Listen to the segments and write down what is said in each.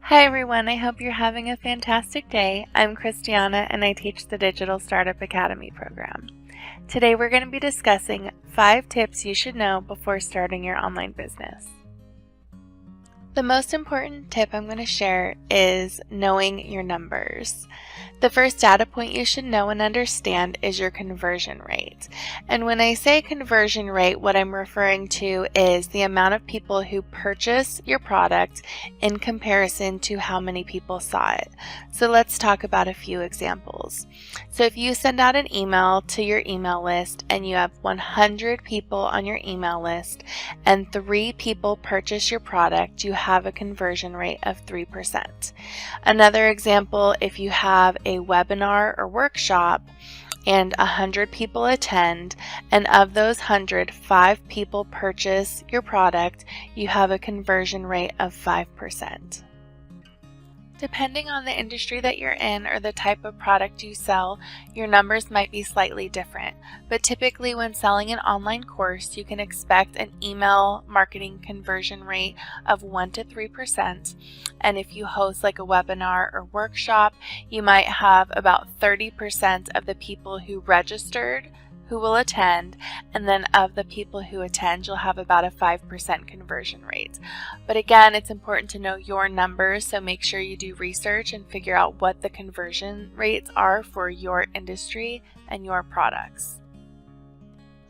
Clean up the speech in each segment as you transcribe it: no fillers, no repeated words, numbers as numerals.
Hi everyone, I hope you're having a fantastic day. I'm Christiana and I teach the Digital Startup Academy program. Today we're going to be discussing 5 tips you should know before starting your online business. The most important tip I'm going to share is knowing your numbers. The first data point you should know and understand is your conversion rate. And when I say conversion rate, what I'm referring to is the amount of people who purchase your product in comparison to how many people saw it. So let's talk about a few examples. So if you send out an email to your email list and you have 100 people on your email list and 3 people purchase your product, you have a conversion rate of 3%. Another example, if you have a webinar or workshop and 100 people attend, and of those 100, 5 people purchase your product, you have a conversion rate of 5%. Depending on the industry that you're in or the type of product you sell, your numbers might be slightly different. But typically when selling an online course, you can expect an email marketing conversion rate of 1 to 3%. And if you host like a webinar or workshop, you might have about 30% of the people who registered who will attend, and then of the people who attend, you'll have about a 5% conversion rate. But again, it's important to know your numbers, so make sure you do research and figure out what the conversion rates are for your industry and your products.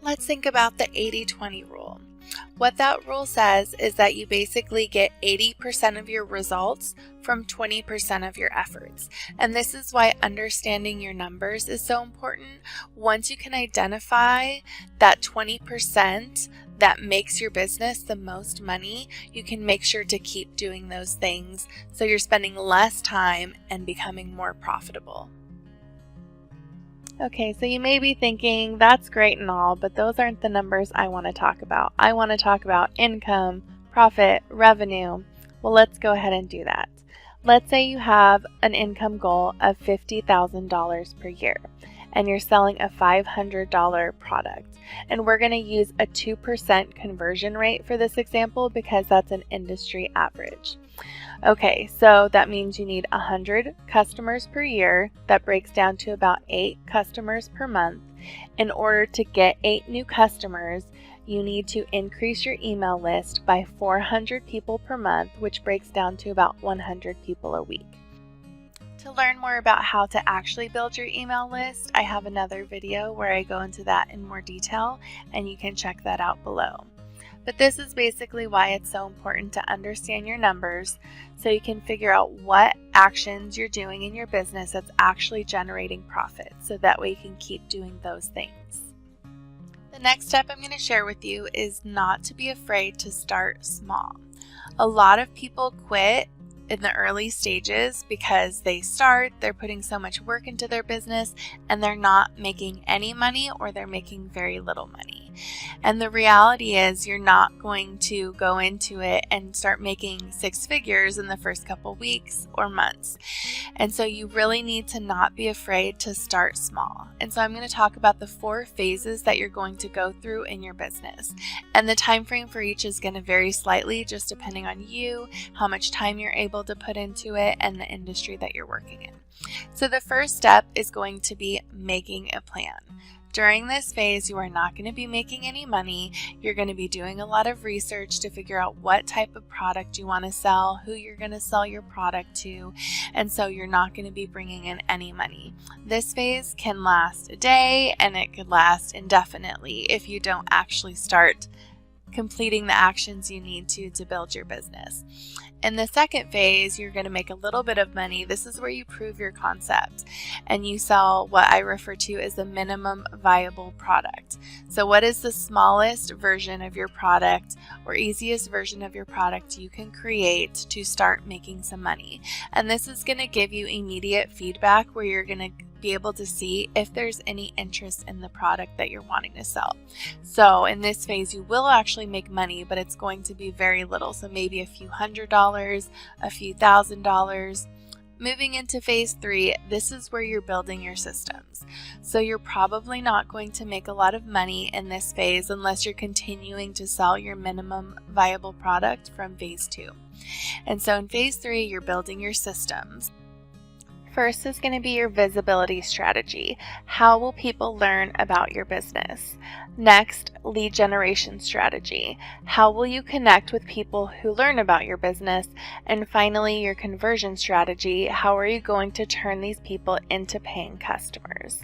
Let's think about the 80-20 rule. What that rule says is that you basically get 80% of your results from 20% of your efforts. And this is why understanding your numbers is so important. Once you can identify that 20% that makes your business the most money, you can make sure to keep doing those things so you're spending less time and becoming more profitable. Okay, so you may be thinking, that's great and all, but those aren't the numbers I want to talk about. I want to talk about income, profit, revenue. Well, let's go ahead and do that. Let's say you have an income goal of $50,000 per year, and you're selling a $500 product. And we're going to use a 2% conversion rate for this example because that's an industry average. Okay, so that means you need 100 customers per year. That breaks down to about 8 customers per month. In order to get 8 new customers, you need to increase your email list by 400 people per month, which breaks down to about 100 people a week. To learn more about how to actually build your email list, I have another video where I go into that in more detail, and you can check that out below. But this is basically why it's so important to understand your numbers so you can figure out what actions you're doing in your business that's actually generating profit, so that way you can keep doing those things. The next step I'm going to share with you is not to be afraid to start small. A lot of people quit in the early stages because they're putting so much work into their business and they're not making any money, or they're making very little money. And the reality is you're not going to go into it and start making 6 figures in the first couple weeks or months. And so you really need to not be afraid to start small. And so I'm going to talk about the 4 phases that you're going to go through in your business. And the time frame for each is going to vary slightly just depending on you, how much time you're able to put into it, and the industry that you're working in. So the first step is going to be making a plan. During this phase, you are not going to be making any money. You're going to be doing a lot of research to figure out what type of product you want to sell, who you're going to sell your product to, and so you're not going to be bringing in any money. This phase can last a day, and it could last indefinitely if you don't actually start completing the actions you need to build your business. In the second phase, you're going to make a little bit of money. This is where you prove your concept and you sell what I refer to as the minimum viable product. So what is the smallest version of your product or easiest version of your product you can create to start making some money? And this is going to give you immediate feedback where you're going to be able to see if there's any interest in the product that you're wanting to sell. So in this phase, you will actually make money, but it's going to be very little. So maybe a few $100s, a few $1,000, Moving into phase 3, this is where you're building your systems. So you're probably not going to make a lot of money in this phase unless you're continuing to sell your minimum viable product from phase 2. And so in phase 3, you're building your systems. First is going to be your visibility strategy. How will people learn about your business? Next, lead generation strategy. How will you connect with people who learn about your business? And finally, your conversion strategy. How are you going to turn these people into paying customers?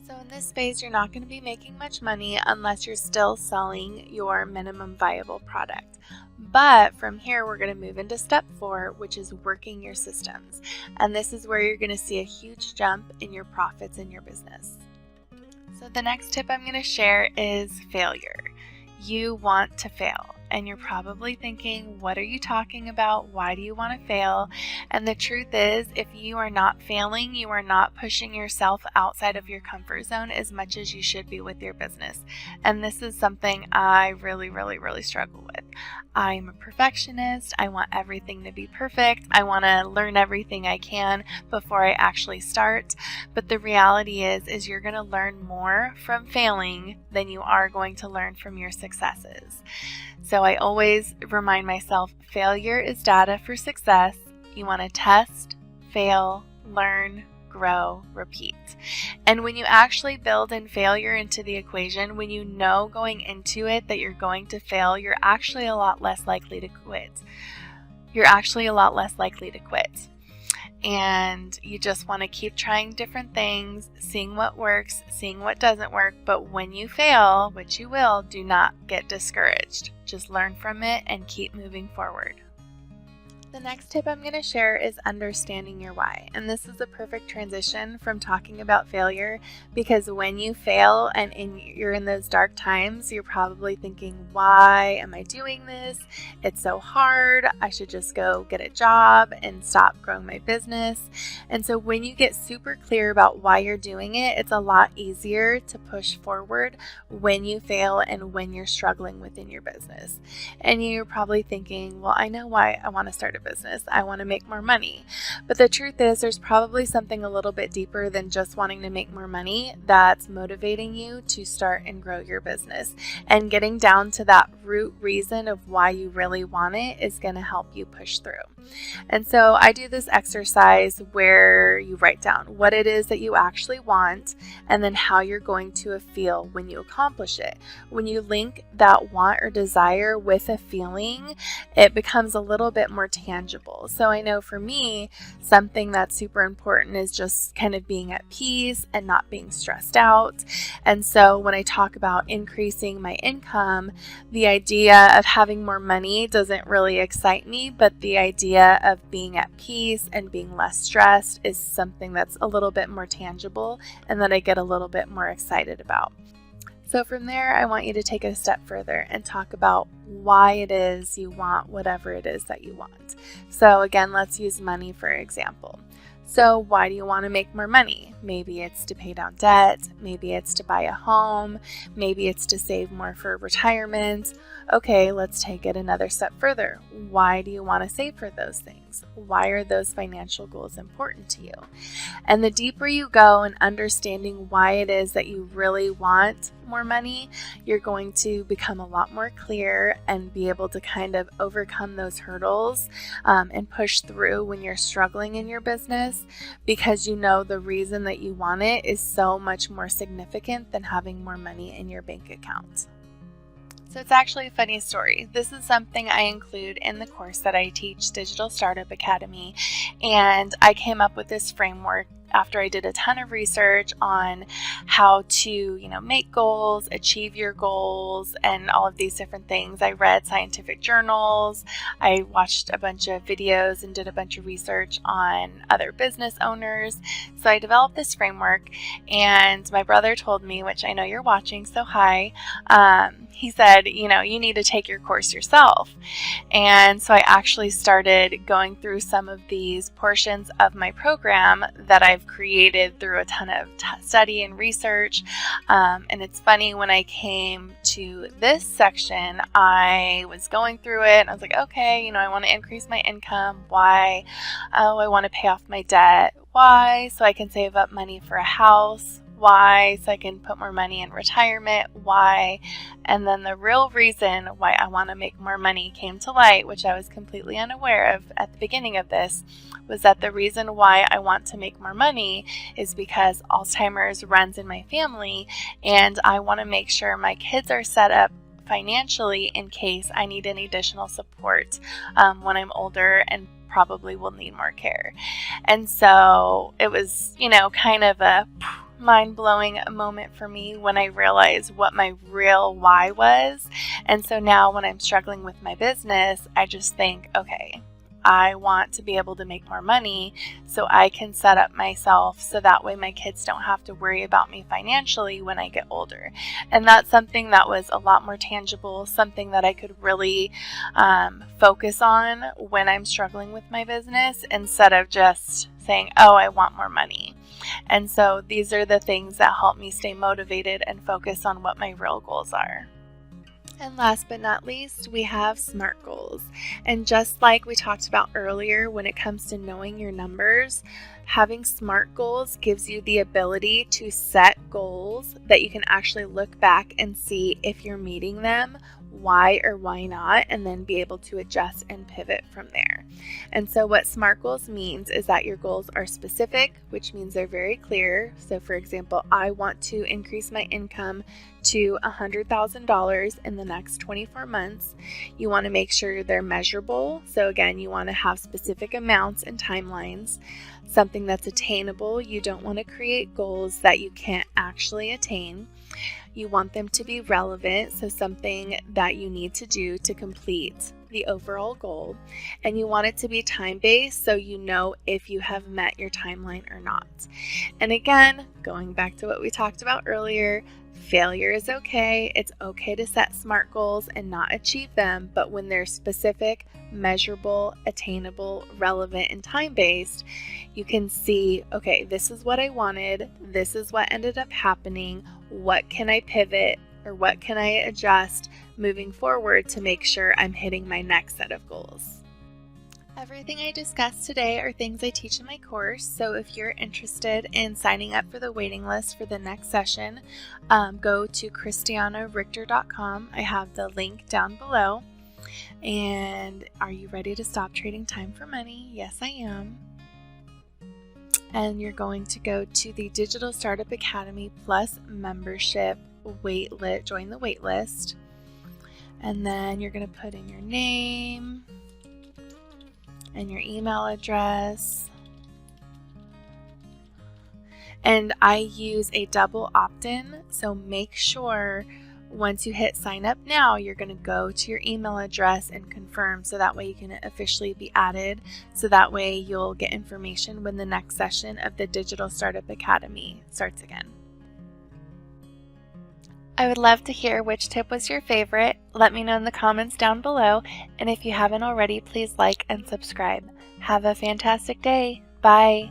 So in this phase, you're not going to be making much money unless you're still selling your minimum viable product. But from here, we're going to move into step 4, which is working your systems. And this is where you're going to see a huge jump in your profits in your business. So the next tip I'm going to share is failure. You want to fail. And you're probably thinking, what are you talking about? Why do you want to fail? And the truth is, if you are not failing, you are not pushing yourself outside of your comfort zone as much as you should be with your business. And this is something I really struggle with. I'm a perfectionist. I want everything to be perfect. I want to learn everything I can before I actually start. But the reality is you're going to learn more from failing than you are going to learn from your successes. So I always remind myself, failure is data for success. You want to test, fail, learn, grow, repeat. And when you actually build in failure into the equation, when you know going into it that you're going to fail, you're actually a lot less likely to quit. And you just want to keep trying different things, seeing what works, seeing what doesn't work. But when you fail, which you will, do not get discouraged. Just learn from it and keep moving forward. The next tip I'm going to share is understanding your why. And this is a perfect transition from talking about failure, because when you fail and you're in those dark times, you're probably thinking, why am I doing this? It's so hard. I should just go get a job and stop growing my business. And so when you get super clear about why you're doing it, it's a lot easier to push forward when you fail and when you're struggling within your business. And you're probably thinking, well, I know why I want to start a business. I want to make more money. But the truth is, there's probably something a little bit deeper than just wanting to make more money that's motivating you to start and grow your business. And getting down to that root reason of why you really want it is going to help you push through. And so I do this exercise where you write down what it is that you actually want and then how you're going to feel when you accomplish it. When you link that want or desire with a feeling, it becomes a little bit more tangible. So I know for me, something that's super important is just kind of being at peace and not being stressed out. And so when I talk about increasing my income, the idea of having more money doesn't really excite me, but the idea of being at peace and being less stressed is something that's a little bit more tangible and that I get a little bit more excited about. So from there, I want you to take it a step further and talk about why it is you want whatever it is that you want. So again, let's use money for example. So why do you want to make more money? Maybe it's to pay down debt. Maybe it's to buy a home. Maybe it's to save more for retirement. Okay, let's take it another step further. Why do you want to save for those things? Why are those financial goals important to you? And the deeper you go in understanding why it is that you really want more money, you're going to become a lot more clear and be able to kind of overcome those hurdles and push through when you're struggling in your business, because you know the reason that you want it is so much more significant than having more money in your bank account. So it's actually a funny story. This is something I include in the course that I teach, Digital Startup Academy, and I came up with this framework after I did a ton of research on how to, make goals, achieve your goals, and all of these different things. I read scientific journals, I watched a bunch of videos and did a bunch of research on other business owners. So I developed this framework, and my brother told me, which I know you're watching, so hi, he said, you need to take your course yourself. And so I actually started going through some of these portions of my program that I've created through a ton of study and research. And it's funny, when I came to this section, I was going through it and I was like, okay, I want to increase my income. Why? Oh, I want to pay off my debt. Why? So I can save up money for a house. Why? So I can put more money in retirement. Why? And then the real reason why I want to make more money came to light, which I was completely unaware of at the beginning of this, was that the reason why I want to make more money is because Alzheimer's runs in my family, and I want to make sure my kids are set up financially in case I need any additional support when I'm older and probably will need more care. And so it was, kind of a mind-blowing moment for me when I realized what my real why was. And so now when I'm struggling with my business, I just think, okay, I want to be able to make more money so I can set up myself so that way my kids don't have to worry about me financially when I get older. And that's something that was a lot more tangible, something that I could really focus on when I'm struggling with my business, instead of just saying, oh, I want more money. And so these are the things that help me stay motivated and focus on what my real goals are. And last but not least, we have SMART goals. And just like we talked about earlier, when it comes to knowing your numbers, having SMART goals gives you the ability to set goals that you can actually look back and see if you're meeting them, why or why not, and then be able to adjust and pivot from there. And so what SMART goals means is that your goals are specific, which means they're very clear. So for example, I want to increase my income to $100,000 in the next 24 months. You want to make sure they're measurable. So again, you want to have specific amounts and timelines, something that's attainable. You don't want to create goals that you can't actually attain. You want them to be relevant, so something that you need to do to complete the overall goal. And you want it to be time-based, so you know if you have met your timeline or not. And again, going back to what we talked about earlier, failure is okay. It's okay to set SMART goals and not achieve them, but when they're specific, measurable, attainable, relevant, and time-based, you can see, okay, this is what I wanted, this is what ended up happening, what can I pivot or what can I adjust moving forward to make sure I'm hitting my next set of goals. Everything I discussed today are things I teach in my course, so if you're interested in signing up for the waiting list for the next session, go to christianarichter.com. I have the link down below. And are you ready to stop trading time for money? Yes, I am. And you're going to go to the Digital Startup Academy Plus membership waitlist, join the waitlist. And then you're going to put in your name and your email address. And I use a double opt-in, so make sure once you hit sign up now, you're going to go to your email address and confirm, so that way you can officially be added, so that way you'll get information when the next session of the Digital Startup Academy starts again. I would love to hear which tip was your favorite. Let me know in the comments down below, and if you haven't already, please like and subscribe. Have a fantastic day. Bye.